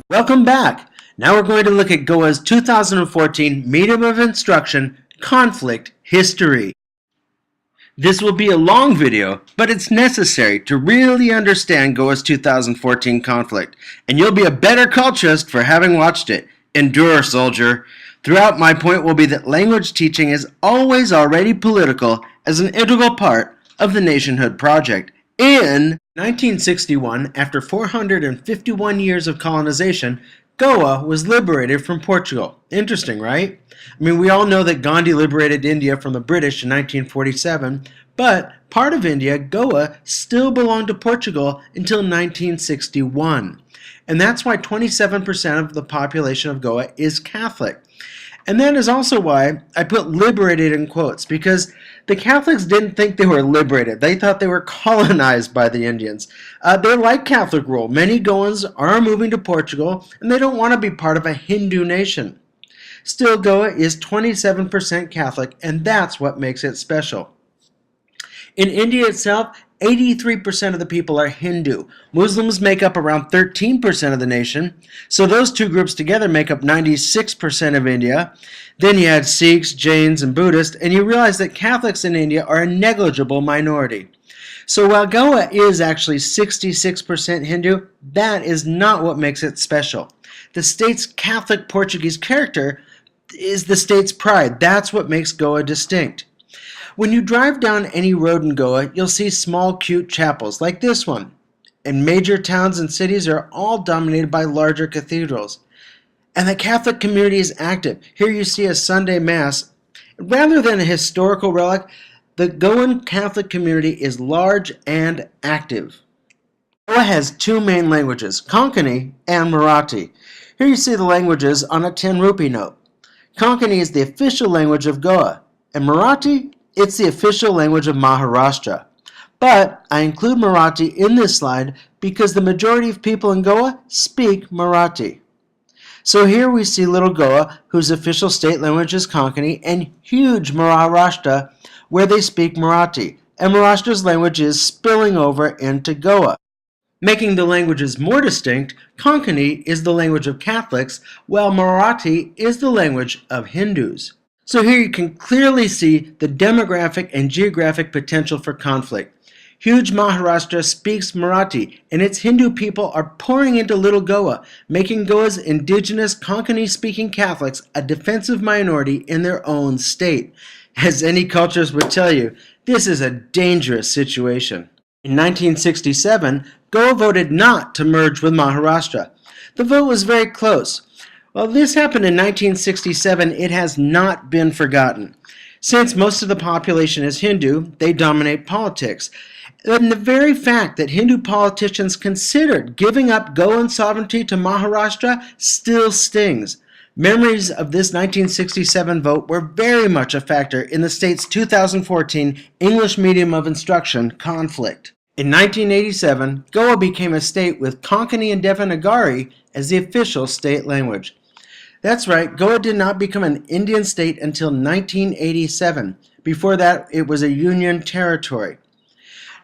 Welcome back! Now we're going to look at Goa's 2014 Medium of Instruction Conflict History. This will be a long video, but it's necessary to really understand Goa's 2014 conflict, and you'll be a better culturist for having watched it. Endure, soldier! Throughout, my point will be that language teaching is always already political as an integral part of the nationhood project. In 1961, after 451 years of colonization, Goa was liberated from Portugal. Interesting, right? I mean, we all know that Gandhi liberated India from the British in 1947, but part of India, Goa, still belonged to Portugal until 1961. And that's why 27% of the population of Goa is Catholic. And that is also why I put liberated in quotes, because the Catholics didn't think they were liberated. They thought they were colonized by the Indians. They like Catholic rule. Many Goans are moving to Portugal, and they don't want to be part of a Hindu nation. Still, Goa is 27% Catholic, and that's what makes it special. In India itself, 83% of the people are Hindu. Muslims make up around 13% of the nation, so those two groups together make up 96% of India. Then you add Sikhs, Jains, and Buddhists, and you realize that Catholics in India are a negligible minority. So while Goa is actually 66% Hindu, that is not what makes it special. The state's Catholic Portuguese character is the state's pride. That's what makes Goa distinct. When you drive down any road in Goa, you'll see small, cute chapels like this one. And major towns and cities are all dominated by larger cathedrals. And the Catholic community is active. Here you see a Sunday Mass. Rather than a historical relic, the Goan Catholic community is large and active. Goa has two main languages, Konkani and Marathi. Here you see the languages on a 10 rupee note. Konkani is the official language of Goa, and Marathi, it's the official language of Maharashtra. But I include Marathi in this slide because the majority of people in Goa speak Marathi. So here we see little Goa, whose official state language is Konkani, and huge Maharashtra, where they speak Marathi. And Maharashtra's language is spilling over into Goa. Making the languages more distinct, Konkani is the language of Catholics, while Marathi is the language of Hindus. So here you can clearly see the demographic and geographic potential for conflict. Huge Maharashtra speaks Marathi, and its Hindu people are pouring into little Goa, making Goa's indigenous Konkani-speaking Catholics a defensive minority in their own state. As any culturist would tell you, this is a dangerous situation. In 1967, Goa voted not to merge with Maharashtra. The vote was very close. While this happened in 1967, it has not been forgotten. Since most of the population is Hindu, they dominate politics. And the very fact that Hindu politicians considered giving up Goan sovereignty to Maharashtra still stings. Memories of this 1967 vote were very much a factor in the state's 2014 English Medium of Instruction conflict. In 1987, Goa became a state with Konkani and Devanagari as the official state language. That's right, Goa did not become an Indian state until 1987. Before that, it was a union territory.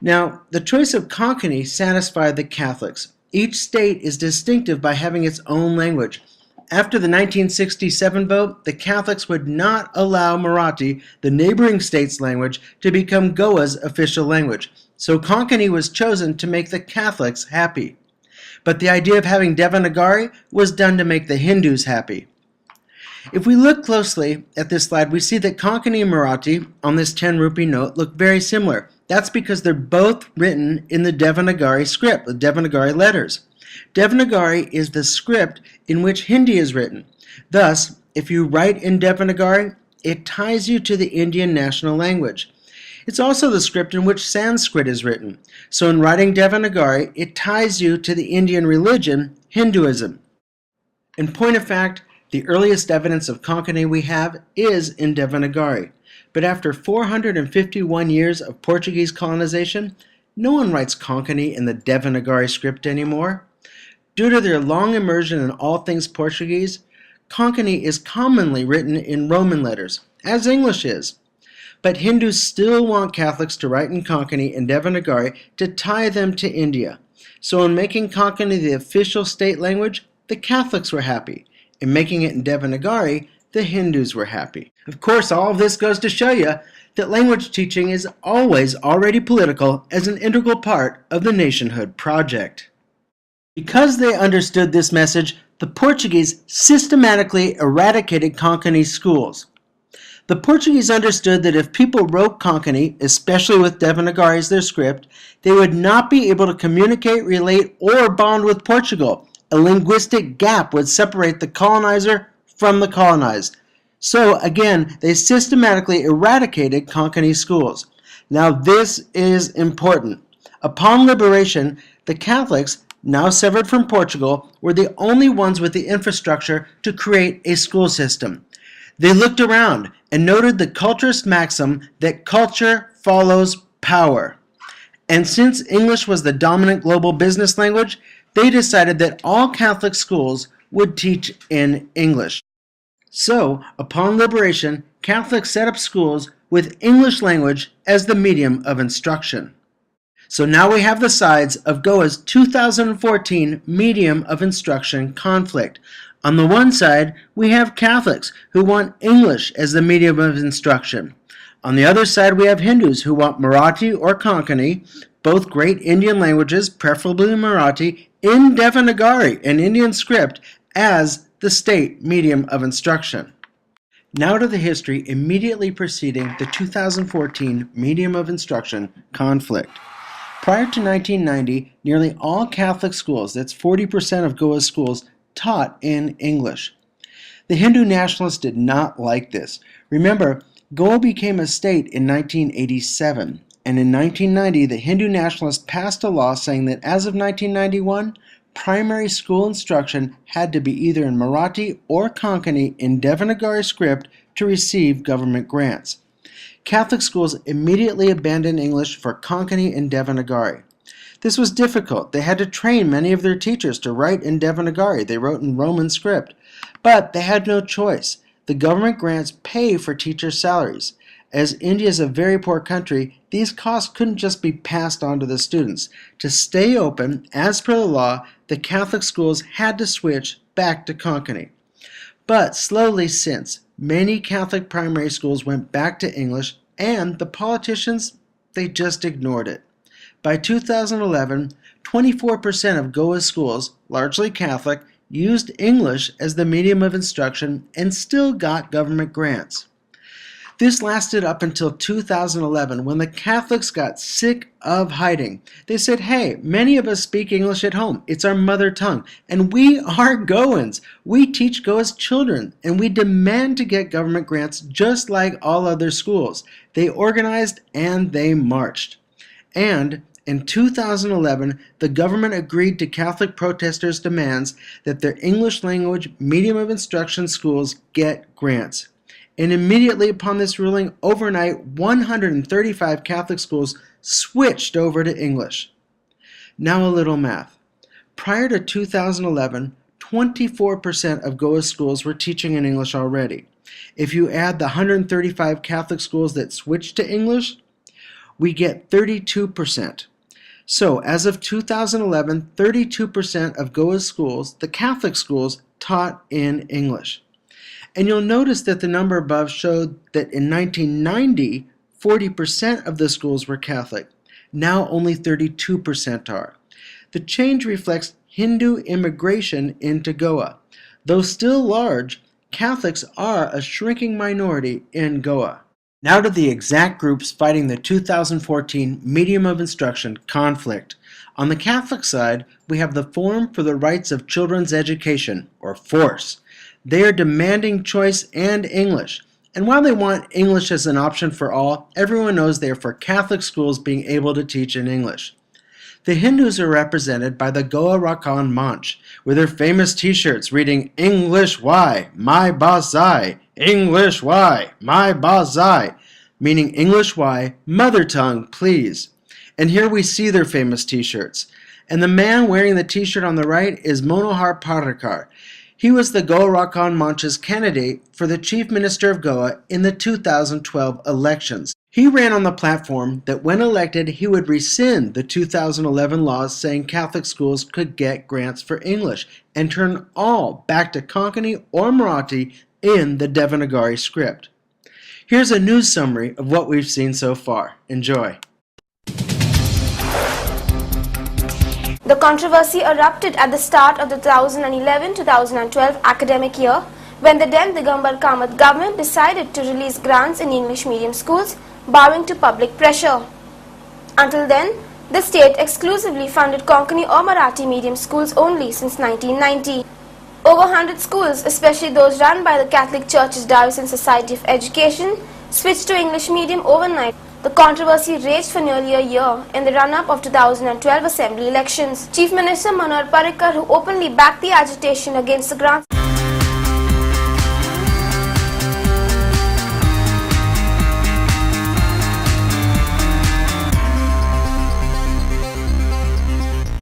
Now, the choice of Konkani satisfied the Catholics. Each state is distinctive by having its own language. After the 1967 vote, the Catholics would not allow Marathi, the neighboring state's language, to become Goa's official language. So Konkani was chosen to make the Catholics happy. But the idea of having Devanagari was done to make the Hindus happy. If we look closely at this slide, we see that Konkani and Marathi on this 10 rupee note look very similar. That's because they're both written in the Devanagari script, the Devanagari letters. Devanagari is the script in which Hindi is written. Thus, if you write in Devanagari, it ties you to the Indian national language. It's also the script in which Sanskrit is written. So in writing Devanagari, it ties you to the Indian religion, Hinduism. In point of fact, the earliest evidence of Konkani we have is in Devanagari. But after 451 years of Portuguese colonization, no one writes Konkani in the Devanagari script anymore. Due to their long immersion in all things Portuguese, Konkani is commonly written in Roman letters, as English is. But Hindus still want Catholics to write in Konkani and Devanagari to tie them to India. So in making Konkani the official state language, the Catholics were happy. In making it in Devanagari, the Hindus were happy. Of course, all of this goes to show you that language teaching is always already political as an integral part of the nationhood project. Because they understood this message, the Portuguese systematically eradicated Konkani schools. The Portuguese understood that if people wrote Konkani, especially with Devanagari as their script, they would not be able to communicate, relate, or bond with Portugal. A linguistic gap would separate the colonizer from the colonized. So again, they systematically eradicated Konkani schools. Now this is important. Upon liberation, the Catholics, now severed from Portugal, were the only ones with the infrastructure to create a school system. They looked around and noted the culturist maxim that culture follows power. And since English was the dominant global business language, they decided that all Catholic schools would teach in English. So, upon liberation, Catholics set up schools with English language as the medium of instruction. So now we have the sides of Goa's 2014 medium of instruction conflict. On the one side, we have Catholics who want English as the medium of instruction. On the other side, we have Hindus who want Marathi or Konkani, both great Indian languages, preferably Marathi, in Devanagari, an Indian script, as the state medium of instruction. Now to the history immediately preceding the 2014 medium of instruction conflict. Prior to 1990, nearly all Catholic schools, that's 40% of Goa's schools, taught in English. The Hindu nationalists did not like this. Remember, Goa became a state in 1987, and in 1990 the Hindu nationalists passed a law saying that as of 1991, primary school instruction had to be either in Marathi or Konkani in Devanagari script to receive government grants. Catholic schools immediately abandoned English for Konkani and Devanagari. This was difficult. They had to train many of their teachers to write in Devanagari. They wrote in Roman script. But they had no choice. The government grants pay for teachers' salaries. As India is a very poor country, these costs couldn't just be passed on to the students. To stay open, as per the law, the Catholic schools had to switch back to Konkani. But slowly since, many Catholic primary schools went back to English, and the politicians, they just ignored it. By 2011, 24% of Goa's schools, largely Catholic, used English as the medium of instruction and still got government grants. This lasted up until 2011 when the Catholics got sick of hiding. They said, hey, many of us speak English at home. It's our mother tongue. And we are Goans. We teach Goa's children. And we demand to get government grants just like all other schools. They organized and they marched. And in 2011, the government agreed to Catholic protesters' demands that their English language medium of instruction schools get grants. And immediately upon this ruling, overnight, 135 Catholic schools switched over to English. Now a little math. Prior to 2011, 24% of Goa's schools were teaching in English already. If you add the 135 Catholic schools that switched to English, we get 32%. So as of 2011, 32% of Goa's schools, the Catholic schools, taught in English. And you'll notice that the number above showed that in 1990, 40% of the schools were Catholic. Now only 32% are. The change reflects Hindu immigration into Goa. Though still large, Catholics are a shrinking minority in Goa. Now to the exact groups fighting the 2014 medium of instruction conflict. On the Catholic side, we have the Forum for the Rights of Children's Education, or FORCE. They are demanding choice and English. And while they want English as an option for all, everyone knows they are for Catholic schools being able to teach in English. The Hindus are represented by the Goa Rakan Manch, with their famous t-shirts reading English why, my bazai, English why, my bazai, meaning English why, mother tongue please. And here we see their famous t-shirts. And the man wearing the t-shirt on the right is Manohar Parrikar. He was the Goan Manch's candidate for the Chief Minister of Goa in the 2012 elections. He ran on the platform that when elected he would rescind the 2011 laws saying Catholic schools could get grants for English and turn all back to Konkani or Marathi in the Devanagari script. Here's a news summary of what we've seen so far. Enjoy. The controversy erupted at the start of the 2011-2012 academic year when the then Digambar Kamath government decided to release grants in English medium schools, bowing to public pressure. Until then, the state exclusively funded Konkani or Marathi medium schools only since 1990. Over 100 schools, especially those run by the Catholic Church's Diocesan Society of Education, switched to English medium overnight. The controversy raged for nearly a year in the run-up of 2012 Assembly elections. Chief Minister Manohar Parrikar, who openly backed the agitation against the grants,